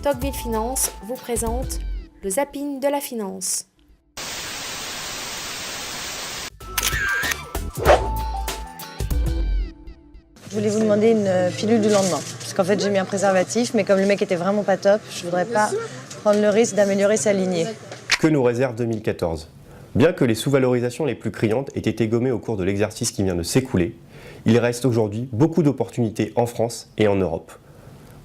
Tocqueville Finance vous présente le zapping de la finance. Je voulais vous demander une pilule du lendemain, parce qu'en fait j'ai mis un préservatif, mais comme le mec était vraiment pas top, je voudrais pas prendre le risque d'améliorer sa lignée. Que nous réserve 2014 ? Bien que les sous-valorisations les plus criantes aient été gommées au cours de l'exercice qui vient de s'écouler, il reste aujourd'hui beaucoup d'opportunités en France et en Europe.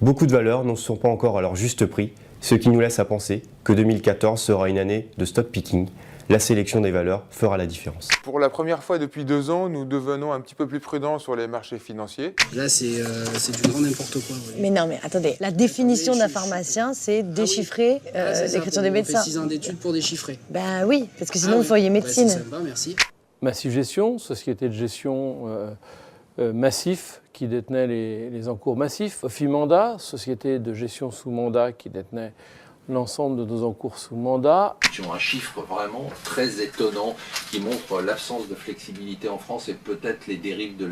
Beaucoup de valeurs ne sont pas encore à leur juste prix, ce qui nous laisse à penser que 2014 sera une année de stock picking. La sélection des valeurs fera la différence. Pour la première fois depuis 2 ans, nous devenons un petit peu plus prudents sur les marchés financiers. Là, c'est du grand n'importe quoi. Oui. Mais non, mais attendez, la définition d'un pharmacien, c'est déchiffrer l'écriture des médecins. On fait 6 ans d'études pour déchiffrer. Ben oui, parce que sinon vous feriez médecine. C'est sympa, merci. Massif Gestion, société de gestion massif qui détenait les encours massifs. Ofimanda, société de gestion sous mandat qui détenait l'ensemble de nos encours sous mandat. Qui ont un chiffre vraiment très étonnant qui montre l'absence de flexibilité en France et peut-être les dérives de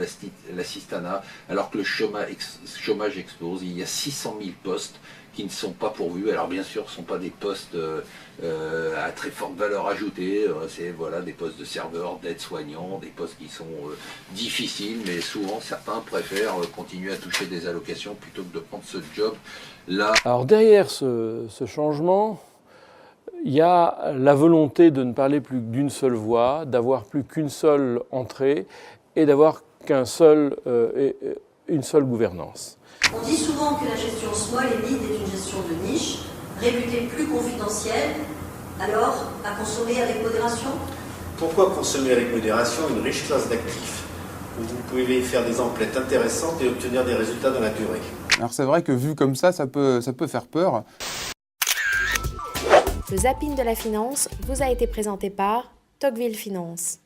l'assistanat, alors que le chômage explose. Il y a 600 000 postes qui ne sont pas pourvus. Alors bien sûr, ce ne sont pas des postes à très forte valeur ajoutée, c'est des postes de serveurs, d'aides-soignants, des postes qui sont difficiles, mais souvent certains préfèrent continuer à toucher des allocations plutôt que de prendre ce job-là. Alors derrière ce changement, il y a la volonté de ne parler plus d'une seule voix, d'avoir plus qu'une seule entrée et d'avoir une seule gouvernance. On dit souvent que la gestion small et mid est une gestion de niche, réputée plus confidentielle, alors à consommer avec modération. Pourquoi consommer avec modération une riche classe d'actifs où vous pouvez faire des emplettes intéressantes et obtenir des résultats dans la durée? Alors c'est vrai que vu comme ça peut faire peur. Le zapping de la finance vous a été présenté par Tocqueville Finance.